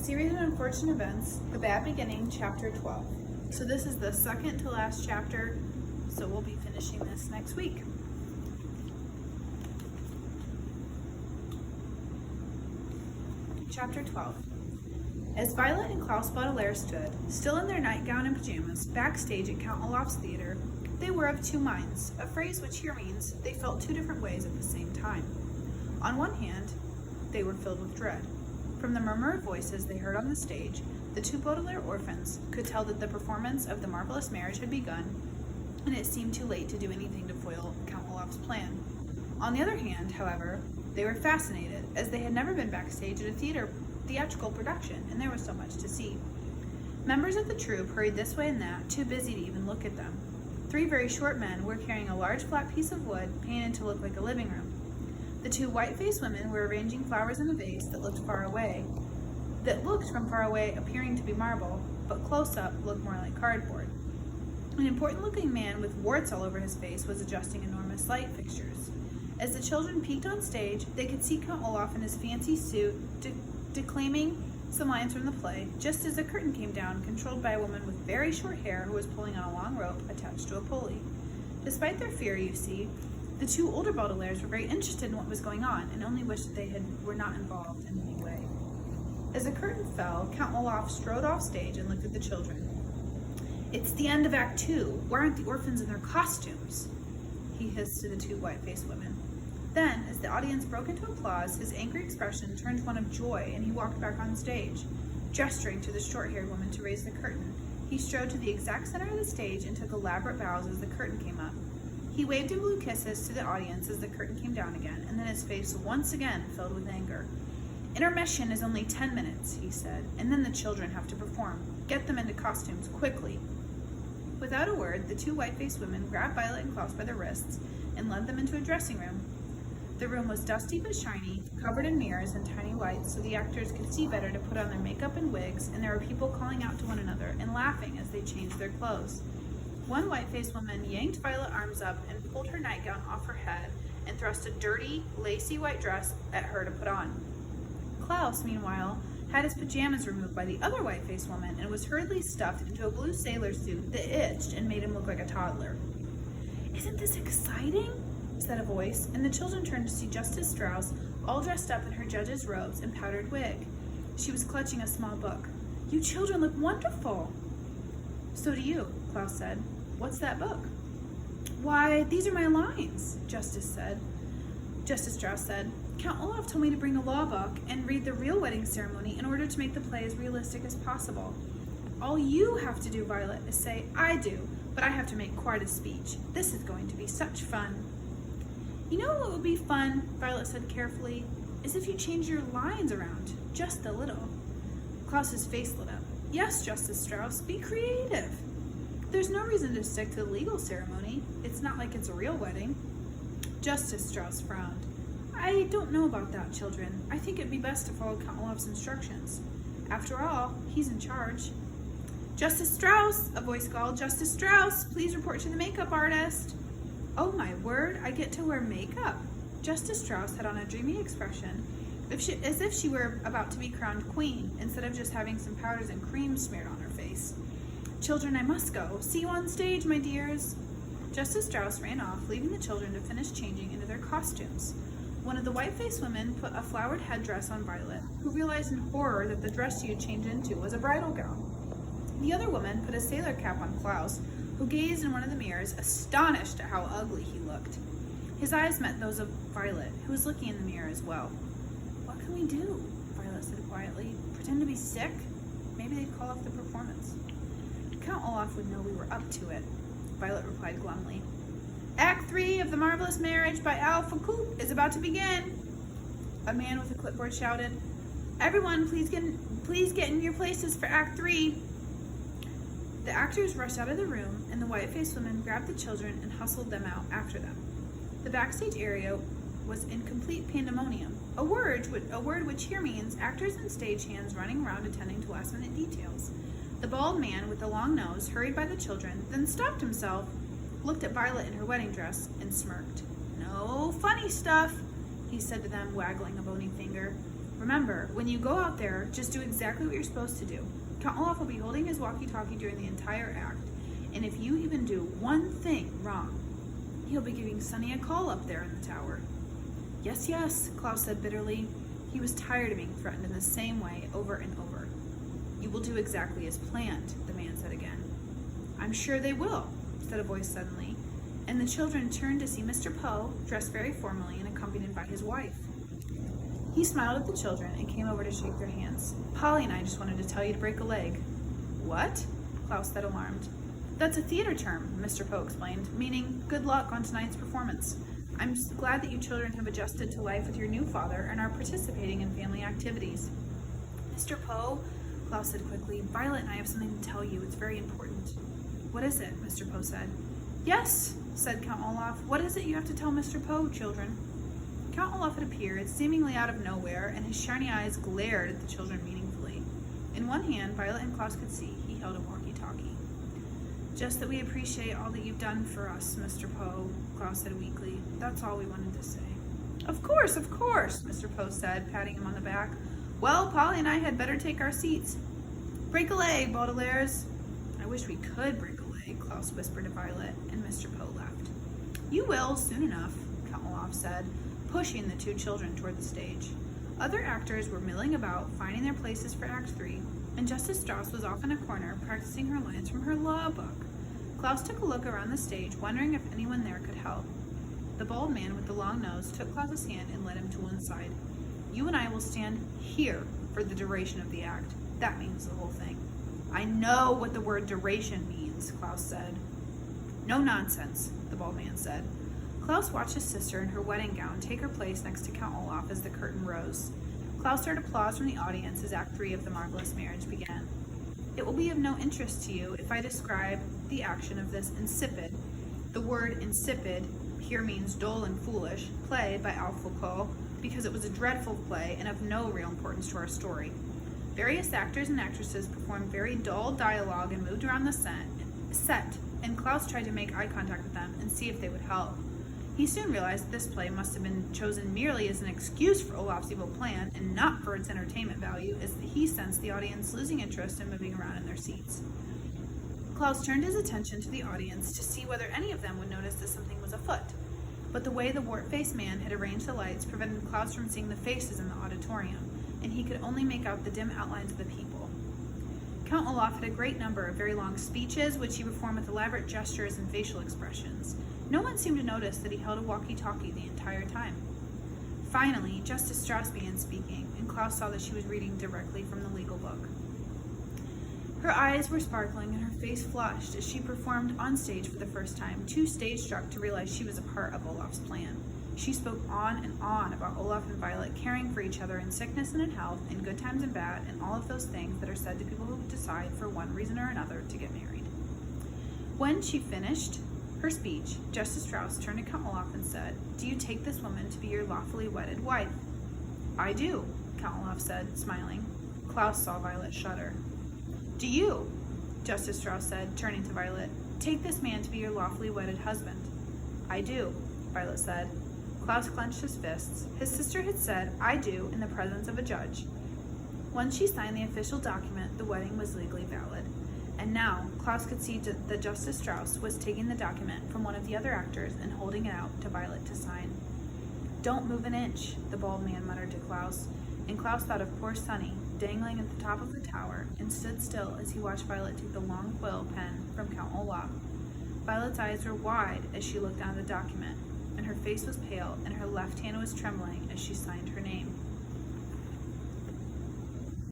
series of unfortunate events, The Bad Beginning, Chapter 12. So this is the second to last chapter, so we'll be finishing this next week. Chapter 12. As Violet and Klaus Baudelaire stood, still in their nightgown and pajamas, backstage at Count Olaf's theater, they were of two minds, a phrase which here means they felt two different ways at the same time. On one hand, they were filled with dread. From the murmur of voices they heard on the stage, the two Baudelaire orphans could tell that the performance of The Marvelous Marriage had begun, and it seemed too late to do anything to foil Count Olaf's plan. On the other hand, however, they were fascinated, as they had never been backstage at a theatrical production, and there was so much to see. Members of the troupe hurried this way and that, too busy to even look at them. Three very short men were carrying a large flat piece of wood painted to look like a living room. The two white-faced women were arranging flowers in a vase that looked from far away appearing to be marble, but close up looked more like cardboard. An important-looking man with warts all over his face was adjusting enormous light fixtures. As the children peeked on stage, they could see Count Olaf in his fancy suit declaiming some lines from the play, just as a curtain came down, controlled by a woman with very short hair who was pulling on a long rope attached to a pulley. Despite their fear, you see, the two older Baudelaires were very interested in what was going on and only wished that they were not involved in any way. As the curtain fell, Count Olaf strode off stage and looked at the children. "It's the end of Act 2. Why aren't the orphans in their costumes?" he hissed to the two white-faced women. Then, as the audience broke into applause, his angry expression turned one of joy and he walked back on stage. Gesturing to the short-haired woman to raise the curtain, he strode to the exact center of the stage and took elaborate bows as the curtain came up. He waved and blew kisses to the audience as the curtain came down again, and then his face once again filled with anger. "Intermission is only 10 minutes, he said, "and then the children have to perform. Get them into costumes, quickly." Without a word, the two white-faced women grabbed Violet and Klaus by their wrists and led them into a dressing room. The room was dusty but shiny, covered in mirrors and tiny lights so the actors could see better to put on their makeup and wigs, and there were people calling out to one another and laughing as they changed their clothes. One white-faced woman yanked Violet's arms up and pulled her nightgown off her head and thrust a dirty, lacy white dress at her to put on. Klaus, meanwhile, had his pajamas removed by the other white-faced woman and was hurriedly stuffed into a blue sailor suit that itched and made him look like a toddler. "Isn't this exciting?" said a voice, and the children turned to see Justice Strauss, all dressed up in her judge's robes and powdered wig. She was clutching a small book. "You children look wonderful." "So do you," Klaus said. "What's that book?" "Why, these are my lines," Justice Strauss said. "Count Olaf told me to bring a law book and read the real wedding ceremony in order to make the play as realistic as possible. All you have to do, Violet, is say, 'I do,' but I have to make quite a speech. This is going to be such fun." "You know what would be fun," Violet said carefully, "is if you change your lines around, just a little." Klaus's face lit up. "Yes, Justice Strauss, be creative. There's no reason to stick to the legal ceremony. It's not like it's a real wedding." Justice Strauss frowned. "I don't know about that, children. I think it'd be best to follow Count Olaf's instructions. After all, he's in charge." "Justice Strauss," a voice called. "Justice Strauss, please report to the makeup artist." "Oh my word, I get to wear makeup." Justice Strauss had on a dreamy expression, as if she were about to be crowned queen, instead of just having some powders and cream smeared on her face. "Children, I must go. See you on stage, my dears." Justice Strauss ran off, leaving the children to finish changing into their costumes. One of the white-faced women put a flowered headdress on Violet, who realized in horror that the dress she had changed into was a bridal gown. The other woman put a sailor cap on Klaus, who gazed in one of the mirrors, astonished at how ugly he looked. His eyes met those of Violet, who was looking in the mirror as well. "What can we do?" Violet said quietly. "Pretend to be sick? Maybe they'd call off the performance." "Count Olaf would know we were up to it," Violet replied glumly. "Act 3 of The Marvelous Marriage by Al Foucault is about to begin," a man with a clipboard shouted. "Everyone, please get in your places for Act 3. The actors rushed out of the room, and the white-faced women grabbed the children and hustled them out after them. The backstage area was in complete pandemonium, a word which here means actors and stagehands running around attending to last-minute details. The bald man with the long nose hurried by the children, then stopped himself, looked at Violet in her wedding dress, and smirked. "No funny stuff," he said to them, waggling a bony finger. Remember, when you go out there, just do exactly what you're supposed to do. Count Olaf will be holding his walkie-talkie during the entire act, and if you even do one thing wrong, he'll be giving Sunny a call up there in the tower. Yes, yes, Klaus said bitterly. He was tired of being threatened in the same way over and over. You will do exactly as planned, the man said again. I'm sure they will, said a voice suddenly, and the children turned to see Mr. Poe, dressed very formally and accompanied by his wife. He smiled at the children and came over to shake their hands. Polly and I just wanted to tell you to break a leg. What? Klaus said, alarmed. That's a theater term, Mr. Poe explained, meaning good luck on tonight's performance. I'm glad that you children have adjusted to life with your new father and are participating in family activities. Mr. Poe, Klaus said quickly, Violet and I have something to tell you. It's very important. What is it? Mr. Poe said. Yes, said Count Olaf. What is it you have to tell Mr. Poe, children? Count Olaf had appeared, seemingly out of nowhere, and his shiny eyes glared at the children meaningfully. In one hand, Violet and Klaus could see, he held a walkie-talkie. Just that we appreciate all that you've done for us, Mr. Poe, Klaus said weakly. That's all we wanted to say. Of course, Mr. Poe said, patting him on the back. Well, Polly and I had better take our seats. Break a leg, Baudelaires. I wish we could break a leg, Klaus whispered to Violet, and Mr. Poe laughed. You will, soon enough, Count Olaf said, pushing the two children toward the stage. Other actors were milling about, finding their places for Act 3, and Justice Strauss was off in a corner, practicing her lines from her law book. Klaus took a look around the stage, wondering if anyone there could help. The bald man with the long nose took Klaus's hand and led him to one side. You and I will stand here for the duration of the act. That means the whole thing. I know what the word duration means, Klaus said. No nonsense, the bald man said. Klaus watched his sister in her wedding gown take her place next to Count Olaf as the curtain rose. Klaus heard applause from the audience as Act 3 of The Marvelous Marriage began. It will be of no interest to you if I describe the action of this insipid, the word insipid here means dull and foolish, play by Alf Foucault, because it was a dreadful play and of no real importance to our story. Various actors and actresses performed very dull dialogue and moved around the set, and Klaus tried to make eye contact with them and see if they would help. He soon realized that this play must have been chosen merely as an excuse for Olaf's evil plan and not for its entertainment value, as he sensed the audience losing interest and moving around in their seats. Klaus turned his attention to the audience to see whether any of them would notice that something was afoot, but the way the wart-faced man had arranged the lights prevented Klaus from seeing the faces in the auditorium, and he could only make out the dim outlines of the people. Count Olaf had a great number of very long speeches, which he performed with elaborate gestures and facial expressions. No one seemed to notice that he held a walkie-talkie the entire time. Finally, Justice Strauss began speaking, and Klaus saw that she was reading directly from the legal book. Her eyes were sparkling and her face flushed as she performed on stage for the first time, too stage-struck to realize she was a part of Olaf's plan. She spoke on and on about Olaf and Violet caring for each other in sickness and in health, in good times and bad, and all of those things that are said to people who decide for one reason or another to get married. When she finished her speech, Justice Strauss turned to Count Olaf and said, "Do you take this woman to be your lawfully wedded wife?" "I do," Count Olaf said, smiling. Klaus saw Violet shudder. "Do you," Justice Strauss said, turning to Violet, "take this man to be your lawfully wedded husband?" "I do," Violet said. Klaus clenched his fists. His sister had said, "I do," in the presence of a judge. Once she signed the official document, the wedding was legally valid. And now, Klaus could see that Justice Strauss was taking the document from one of the other actors and holding it out to Violet to sign. "Don't move an inch," the bald man muttered to Klaus, and Klaus thought of poor Sunny, dangling at the top of the tower, and stood still as he watched Violet take the long quill pen from Count Olaf. Violet's eyes were wide as she looked down at the document, and her face was pale, and her left hand was trembling as she signed her name.